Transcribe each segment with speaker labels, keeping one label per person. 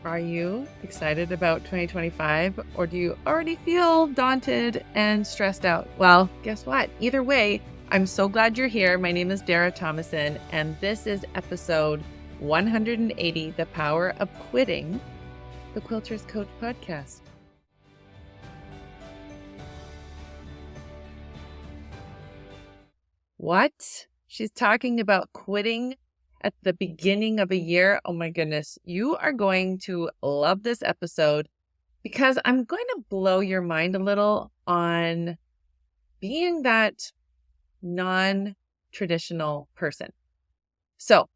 Speaker 1: Are you excited about 2025, or do you already feel daunted and stressed out? Well, guess what? Either way, I'm so glad you're here. My name is Dara Thomason, and this is episode 180, The Power of Quitting, the Quilters Coach podcast. What? She's talking about quitting at the beginning of a year. Oh my goodness. You are going to love this episode because I'm going to blow your mind a little on being that non-traditional person. So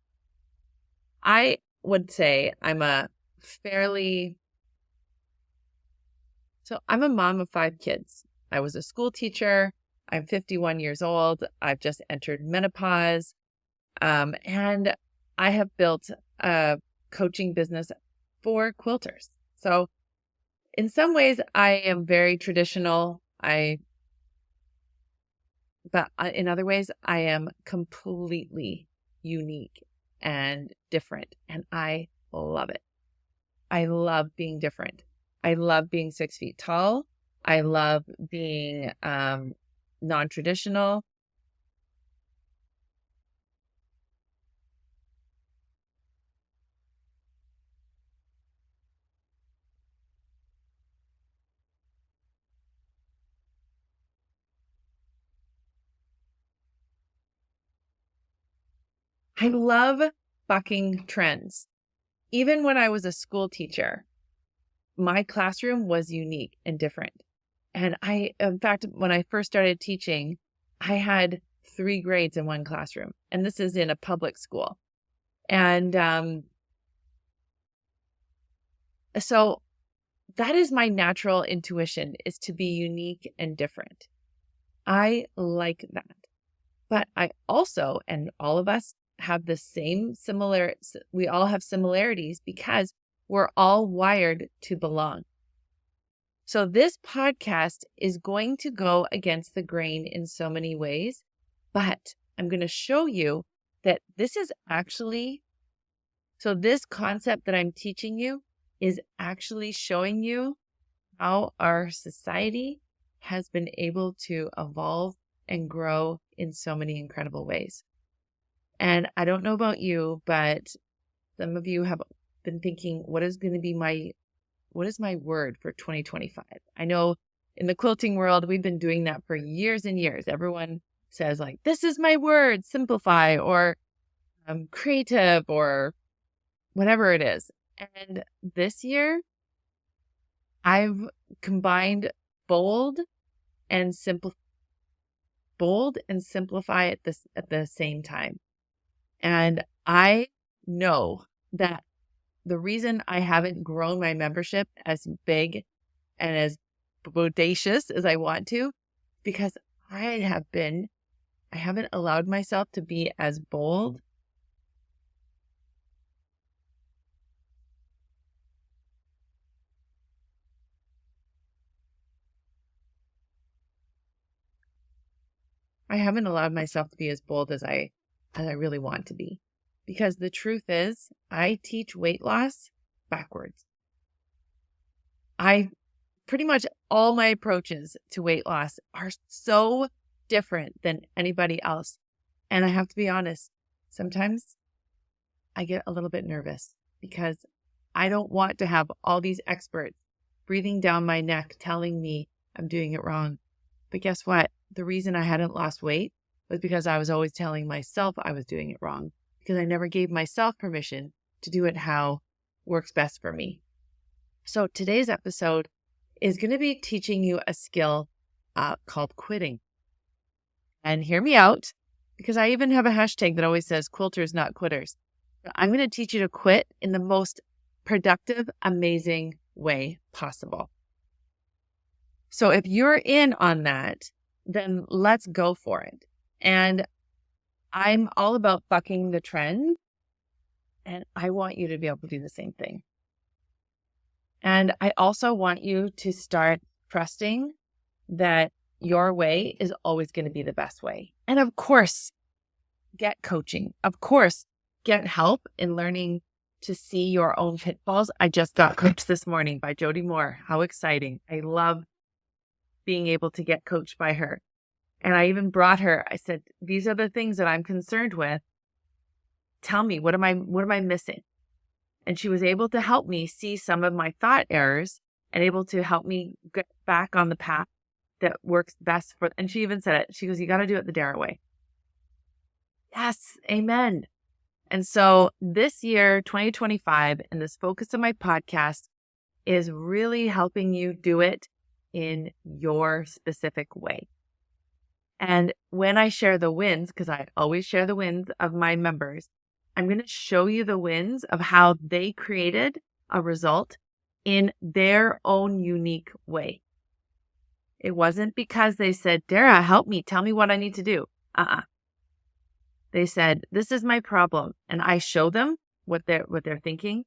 Speaker 1: I would say I'm a mom of 5 kids. I was a school teacher. I'm 51 years old. I've just entered menopause. And I have built a coaching business for quilters. So in some ways I am very traditional. But in other ways I am completely unique and different. And I love it. I love being different. I love being 6 feet tall. I love being, non-traditional. I love bucking trends. Even when I was a school teacher, my classroom was unique and different. And in fact, when I first started teaching, I had 3 grades in one classroom, and this is in a public school. And so that is my natural intuition, is to be unique and different. I like that. But I also, and all of us have we all have similarities because we're all wired to belong. So this podcast is going to go against the grain in so many ways, but I'm going to show you that this concept that I'm teaching you is actually showing you how our society has been able to evolve and grow in so many incredible ways. And I don't know about you, but some of you have been thinking, what is my word for 2025? I know in the quilting world, we've been doing that for years and years. Everyone says like, this is my word, simplify, or creative, or whatever it is. And this year, I've combined bold and simplify at the same time. And I know that the reason I haven't grown my membership as big and as bodacious as I want to, because I haven't allowed myself to be as bold. I haven't allowed myself to be as bold as I really want to be. Because the truth is, I teach weight loss backwards. Pretty much all my approaches to weight loss are so different than anybody else. And I have to be honest, sometimes I get a little bit nervous because I don't want to have all these experts breathing down my neck telling me I'm doing it wrong. But guess what? The reason I hadn't lost weight was because I was always telling myself I was doing it wrong, because I never gave myself permission to do it how works best for me. So today's episode is going to be teaching you a skill called quitting. And hear me out, because I even have a hashtag that always says quilters, not quitters. I'm going to teach you to quit in the most productive, amazing way possible. So if you're in on that, then let's go for it. And I'm all about bucking the trend, and I want you to be able to do the same thing. And I also want you to start trusting that your way is always going to be the best way. And of course, get coaching. Of course, get help in learning to see your own pitfalls. I just got coached this morning by Jody Moore. How exciting. I love being able to get coached by her. And I even brought her, I said, these are the things that I'm concerned with. Tell me, what am I missing? And she was able to help me see some of my thought errors and able to help me get back on the path that works best for, and she even said it. She goes, you got to do it the Dara way. Yes. Amen. And so this year, 2025, and this focus of my podcast is really helping you do it in your specific way. And when I share the wins, because I always share the wins of my members, I'm going to show you the wins of how they created a result in their own unique way. It wasn't because they said, Dara, help me. Tell me what I need to do. They said, this is my problem. And I show them what they're thinking.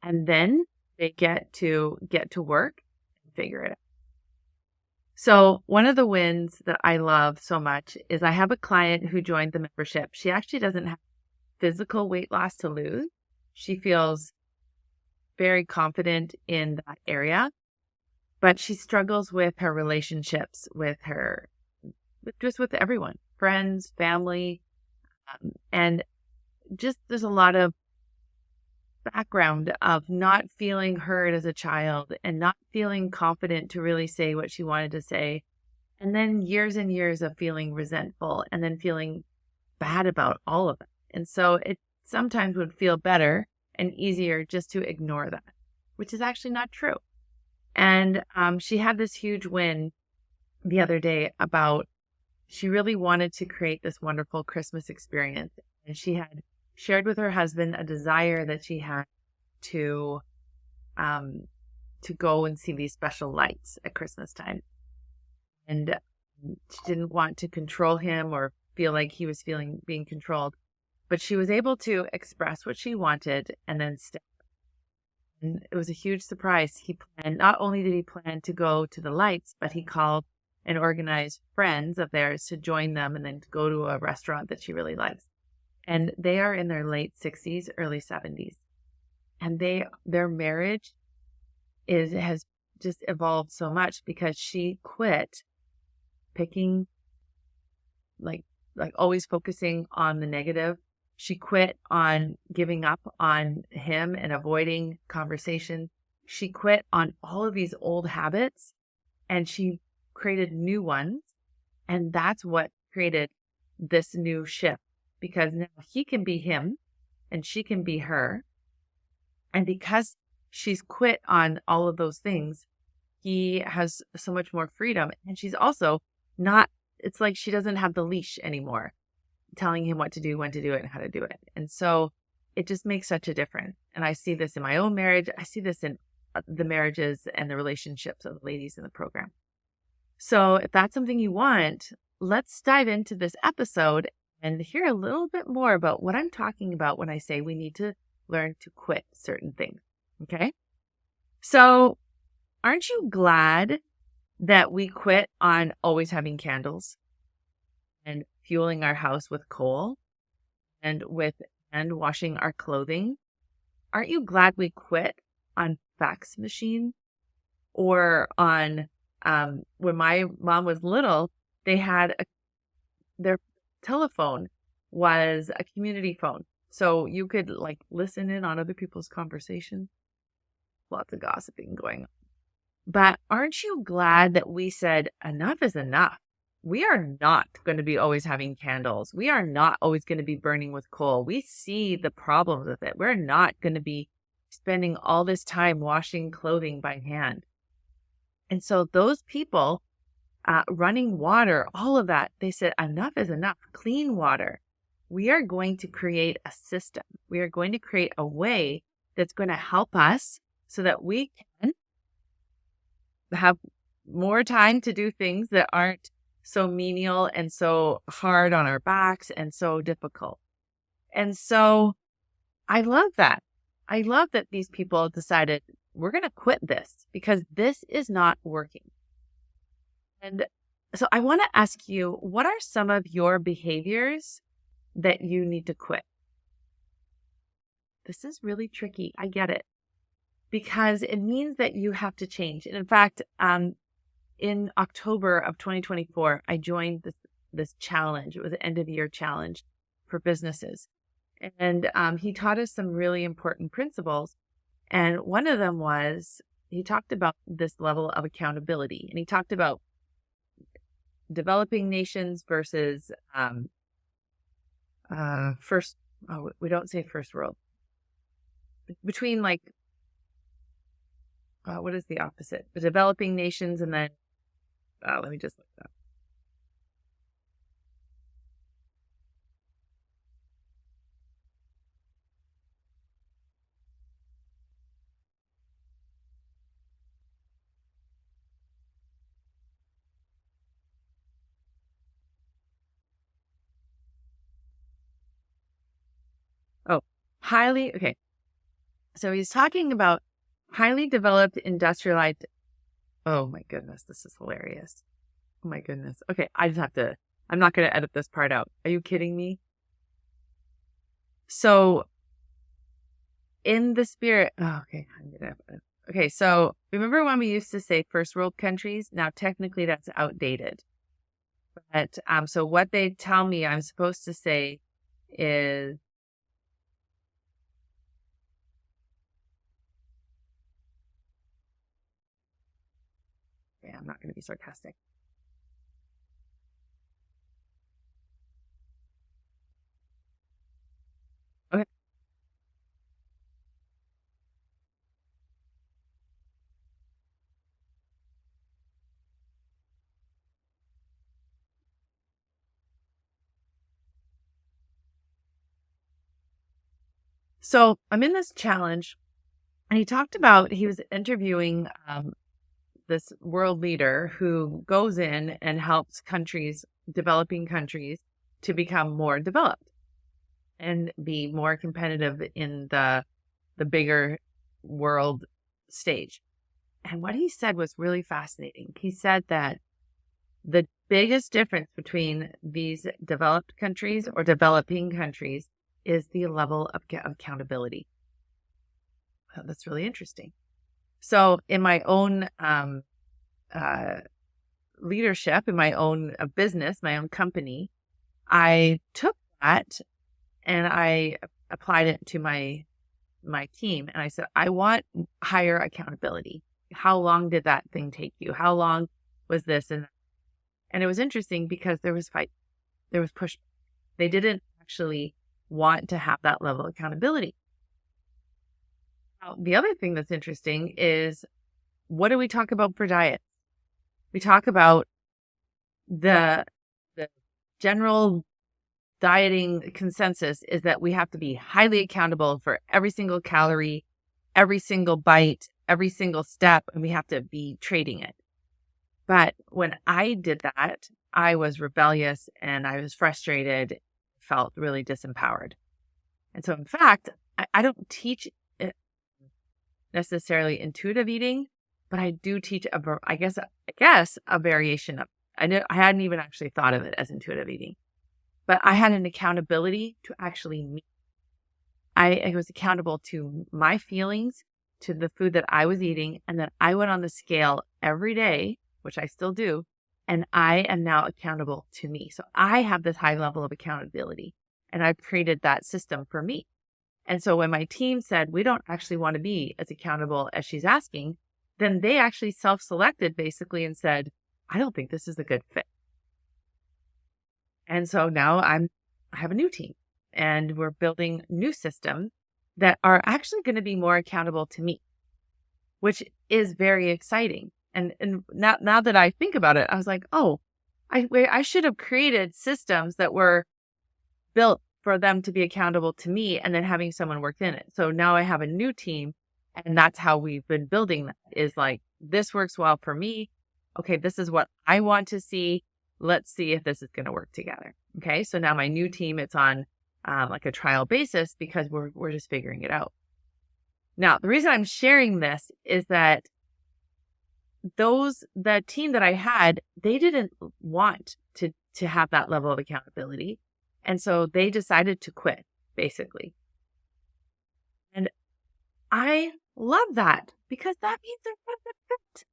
Speaker 1: And then they get to work and figure it out. So one of the wins that I love so much is I have a client who joined the membership. She actually doesn't have physical weight loss to lose. She feels very confident in that area, but she struggles with her relationships with everyone, friends, family, and just there's a lot of background of not feeling heard as a child and not feeling confident to really say what she wanted to say. And then years and years of feeling resentful and then feeling bad about all of it. And so it sometimes would feel better and easier just to ignore that, which is actually not true. And she had this huge win the other day about she really wanted to create this wonderful Christmas experience. And she had shared with her husband a desire that she had to go and see these special lights at Christmas time. And she didn't want to control him or feel like he was being controlled, but she was able to express what she wanted and then step. And it was a huge surprise. Not only did he plan to go to the lights, but he called and organized friends of theirs to join them and then to go to a restaurant that she really likes. And they are in their late 60s, early 70s. And their marriage has just evolved so much because she quit picking, like always focusing on the negative. She quit on giving up on him and avoiding conversation. She quit on all of these old habits and she created new ones. And that's what created this new shift. Because now he can be him and she can be her. And because she's quit on all of those things, he has so much more freedom. And she's also it's like she doesn't have the leash anymore, telling him what to do, when to do it, and how to do it. And so it just makes such a difference. And I see this in my own marriage. I see this in the marriages and the relationships of the ladies in the program. So if that's something you want, let's dive into this episode and hear a little bit more about what I'm talking about when I say we need to learn to quit certain things. Okay? So aren't you glad that we quit on always having candles and fueling our house with coal and washing our clothing? Aren't you glad we quit on fax machine or on, when my mom was little, they had their telephone was a community phone. So you could listen in on other people's conversations. Lots of gossiping going on. But aren't you glad that we said enough is enough? We are not going to be always having candles. We are not always going to be burning with coal. We see the problems with it. We're not going to be spending all this time washing clothing by hand. And so those people running water, all of that, they said enough is enough. Clean water. We are going to create a system. We are going to create a way that's going to help us so that we can have more time to do things that aren't so menial and so hard on our backs and so difficult. And so I love that. I love that these people decided we're going to quit this because this is not working. And so I want to ask you, what are some of your behaviors that you need to quit? this is really tricky. I get it. Because it means that you have to change. And in fact, in October of 2024, I joined this challenge. It was an end of year challenge for businesses. And he taught us some really important principles. And one of them was he talked about this level of accountability. And he talked about developing nations versus first, we don't say first world. Between like, what is the opposite? The developing nations and then, let me just look that up. Oh, okay. So he's talking about highly developed industrialized. Oh my goodness, this is hilarious. Oh my goodness. Okay, I'm not going to edit this part out. Are you kidding me? So in the spirit, okay, so remember when we used to say first world countries? Now technically that's outdated. But so what they tell me I'm supposed to say is I'm not going to be sarcastic. Okay. So I'm in this challenge, and he was interviewing this world leader who goes in and helps developing countries, to become more developed and be more competitive in the bigger world stage. And what he said was really fascinating. He said that the biggest difference between these developed countries or developing countries is the level of accountability. Oh, that's really interesting. So in my own leadership, in my own business, my own company, I took that and I applied it to my team. And I said, I want higher accountability. How long did that thing take you? How long was this? And it was interesting because there was fight. There was push. They didn't actually want to have that level of accountability. Now, the other thing that's interesting is, what do we talk about for diet? We talk about the general dieting consensus is that we have to be highly accountable for every single calorie, every single bite, every single step, and we have to be trading it. But when I did that, I was rebellious and I was frustrated, felt really disempowered. And so in fact, I don't teach it necessarily intuitive eating, but I do teach I guess a variation of. I hadn't even actually thought of it as intuitive eating, but I had an accountability to actually me. I was accountable to my feelings, to the food that I was eating, and then I went on the scale every day, which I still do, and I am now accountable to me. So I have this high level of accountability, and I've created that system for me. And so when my team said, we don't actually want to be as accountable as she's asking, then they actually self-selected basically and said, I don't think this is a good fit. And so now I have a new team and we're building new systems that are actually going to be more accountable to me, which is very exciting. And now that I think about it, I was like, oh, I should have created systems that were built for them to be accountable to me and then having someone work in it. So now I have a new team, and that's how we've been building that, is like, this works well for me. Okay, this is what I want to see. Let's see if this is going to work together. Okay, so now my new team, it's on like a trial basis because we're just figuring it out. Now, the reason I'm sharing this is that the team that I had, they didn't want to have that level of accountability. And so they decided to quit, basically. I love that because that means they're going to fit.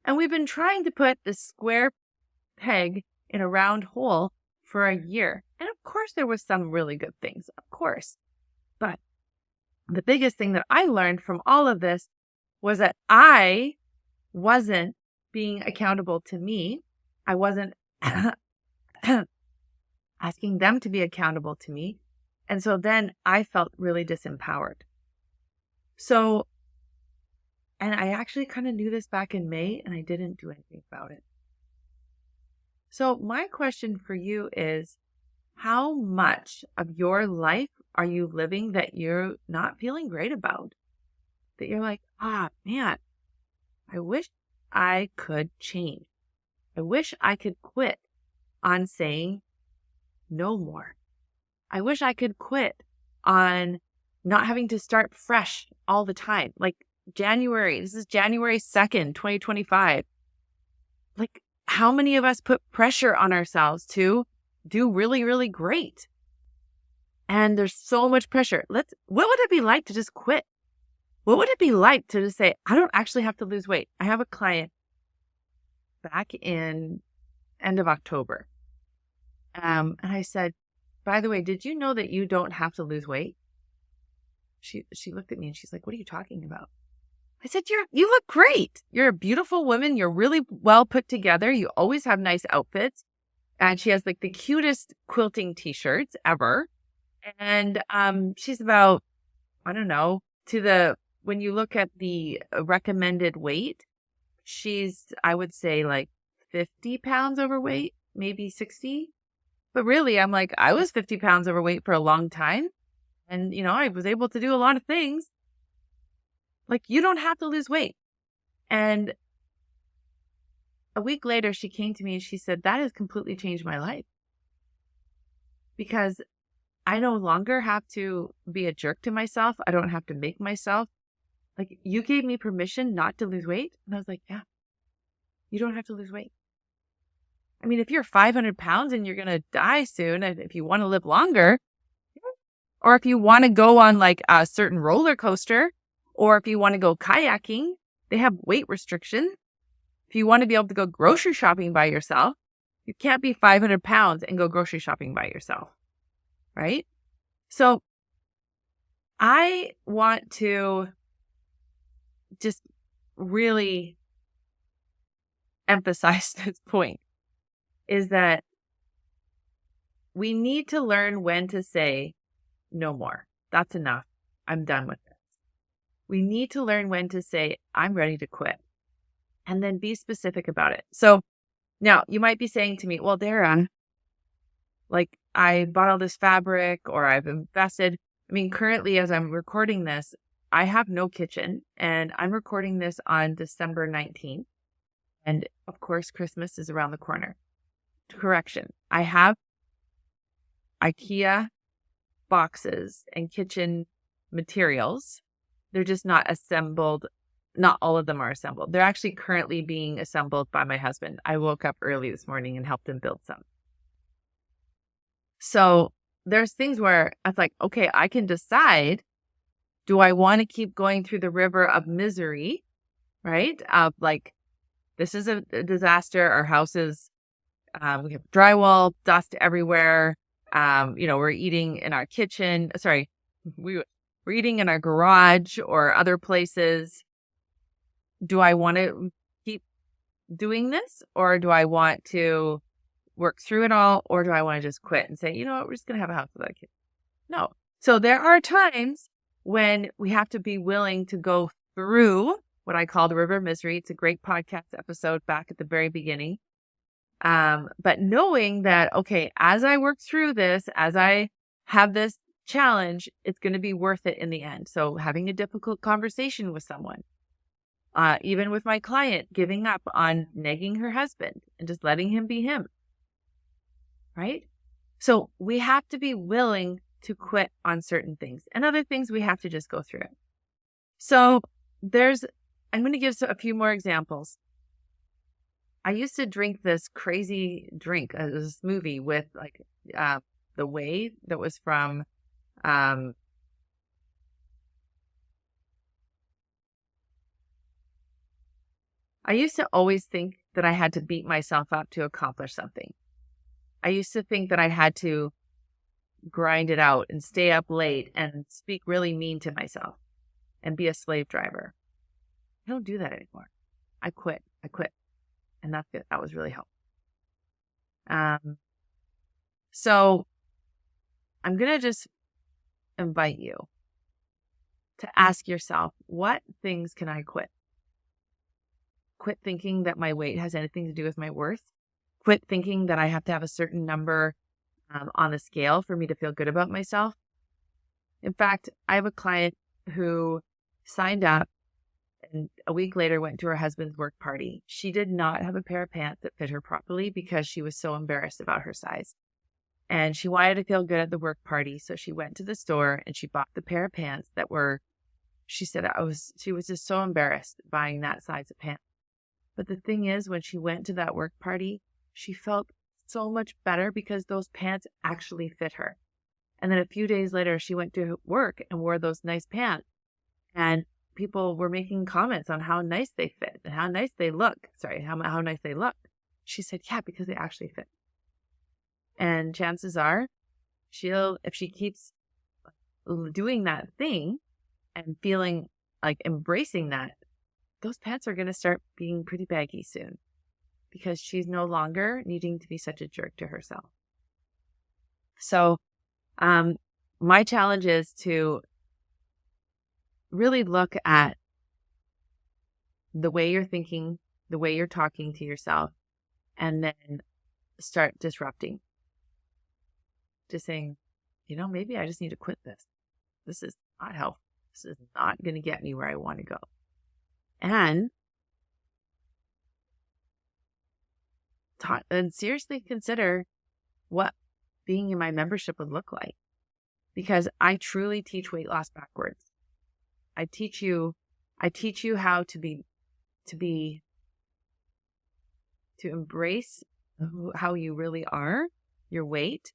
Speaker 1: And we've been trying to put this square peg in a round hole for a year. And of course, there was some really good things, of course. But the biggest thing that I learned from all of this was that I wasn't being accountable to me. I wasn't asking them to be accountable to me. And so then I felt really disempowered. So, and I actually kind of knew this back in May and I didn't do anything about it. So my question for you is, how much of your life are you living that you're not feeling great about? That you're like, man, I wish I could change. I wish I could quit on saying no more. I wish I could quit on not having to start fresh all the time. Like January, this is January 2nd, 2025. Like, how many of us put pressure on ourselves to do really, really great? And there's so much pressure. What would it be like to just quit? What would it be like to just say, I don't actually have to lose weight? I have a client back in end of October. And I said, by the way, did you know that you don't have to lose weight? She looked at me and she's like, what are you talking about? I said, you look great. You're a beautiful woman. You're really well put together. You always have nice outfits. And she has like the cutest quilting t-shirts ever. And she's about, I don't know, when you look at the recommended weight, she's, I would say like 50 pounds overweight, maybe 60. But really, I'm like, I was 50 pounds overweight for a long time. And, I was able to do a lot of things. Like, you don't have to lose weight. And a week later, she came to me and she said, that has completely changed my life. Because I no longer have to be a jerk to myself. I don't have to make myself. Like, you gave me permission not to lose weight. And I was like, yeah, you don't have to lose weight. I mean, if you're 500 pounds and you're going to die soon, and if you want to live longer, or if you want to go on like a certain roller coaster, or if you want to go kayaking, they have weight restriction. If you want to be able to go grocery shopping by yourself, you can't be 500 pounds and go grocery shopping by yourself, right? So I want to just really emphasize this point, is that we need to learn when to say no more. That's enough. I'm done with this. We need to learn when to say, I'm ready to quit, and then be specific about it. So now you might be saying to me, well, Dara, like I bought all this fabric or I've invested. I mean, currently as I'm recording this, I have no kitchen and I'm recording this on December 19th. And of course, Christmas is around the corner. Correction. I have IKEA boxes and kitchen materials. They're just not assembled. Not all of them are assembled. They're actually currently being assembled by my husband. I woke up early this morning and helped him build some. So there's things where I was like, okay, I can decide, do I want to keep going through the river of misery, right? Of like, this is a disaster. Our house is, we have drywall, dust everywhere. We're eating in our kitchen. Sorry, we're eating in our garage or other places. Do I want to keep doing this, or do I want to work through it all, or do I want to just quit and say, you know what, we're just going to have a house without kids? No. So there are times when we have to be willing to go through what I call the river of misery. It's a great podcast episode back at the very beginning. But knowing that, okay, as I work through this, as I have this challenge, it's going to be worth it in the end. So having a difficult conversation with someone, even with my client, giving up on negging her husband and just letting him be him. Right? So we have to be willing to quit on certain things, and other things we have to just go through it. So I'm going to give a few more examples. I used to drink this crazy drink, this smoothie with like the whey that was from I used to always think that I had to beat myself up to accomplish something. I used to think that I had to grind it out and stay up late and speak really mean to myself and be a slave driver. I don't do that anymore. I quit. And that's good. That was really helpful. So I'm going to just invite you to ask yourself, what things can I quit? Quit thinking that my weight has anything to do with my worth. Quit thinking that I have to have a certain number on the scale for me to feel good about myself. In fact, I have a client who signed up and a week later went to her husband's work party. She did not have a pair of pants that fit her properly because she was so embarrassed about her size. And she wanted to feel good at the work party. So she went to the store and she bought the pair of pants that were, she said, she was just so embarrassed buying that size of pants. But the thing is, when she went to that work party, she felt so much better because those pants actually fit her. And then a few days later, she went to work and wore those nice pants. And people were making comments on how nice they fit and how nice they look. How nice they look. She said, yeah, because they actually fit. And chances are, if she keeps doing that thing and feeling like embracing that, those pants are going to start being pretty baggy soon because she's no longer needing to be such a jerk to herself. So, my challenge is to really look at the way you're thinking, the way you're talking to yourself, and then start disrupting. Just saying, maybe I just need to quit this. This is not helpful. This is not going to get me where I want to go. And seriously consider what being in my membership would look like. Because I truly teach weight loss backwards. I teach you how to embrace how you really are, your weight.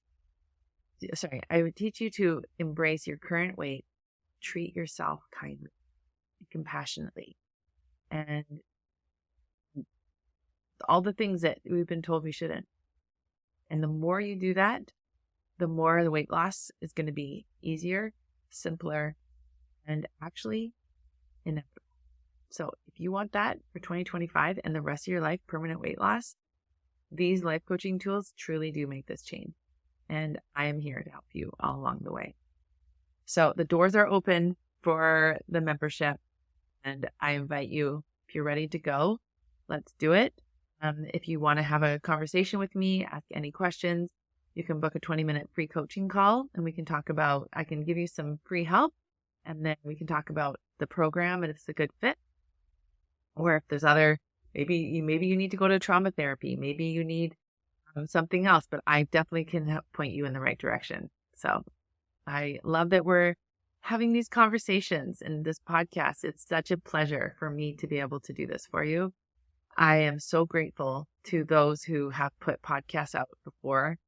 Speaker 1: I would teach you to embrace your current weight, treat yourself kindly, compassionately, and all the things that we've been told we shouldn't. And the more you do that, the more the weight loss is going to be easier, simpler, and actually inevitable. So if you want that for 2025 and the rest of your life, permanent weight loss, these life coaching tools truly do make this change. And I am here to help you all along the way. So the doors are open for the membership, and I invite you, if you're ready to go, let's do it. If you want to have a conversation with me, ask any questions, you can book a 20-minute free coaching call and we can talk about, I can give you some free help, and then we can talk about the program and if it's a good fit. Or if there's maybe you need to go to trauma therapy, maybe you need something else, but I definitely can help point you in the right direction. So I love that we're having these conversations in this podcast. It's such a pleasure for me to be able to do this for you. I am so grateful to those who have put podcasts out before.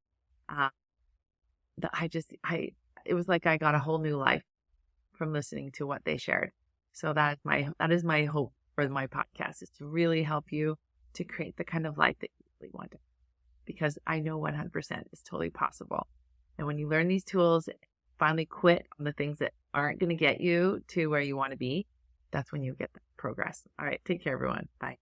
Speaker 1: It was like I got a whole new life from listening to what they shared. So that is my hope for my podcast, is to really help you to create the kind of life that you really want, because I know 100% is totally possible. And when you learn these tools, finally quit on the things that aren't going to get you to where you want to be, that's when you get the progress. All right. Take care, everyone. Bye.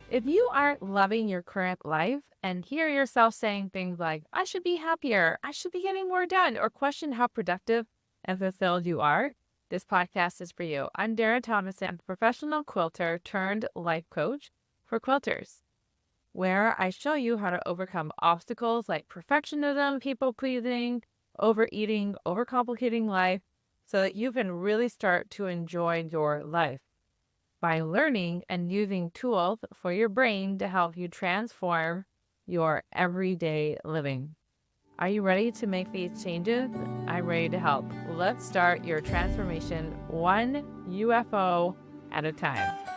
Speaker 2: If you aren't loving your current life and hear yourself saying things like, I should be happier, I should be getting more done, or question how productive and fulfilled you are, this podcast is for you. I'm Dara Thomason, professional quilter turned life coach for quilters, where I show you how to overcome obstacles like perfectionism, people pleasing, overeating, overcomplicating life, so that you can really start to enjoy your life by learning and using tools for your brain to help you transform your everyday living. Are you ready to make these changes? I'm ready to help. Let's start your transformation one UFO at a time.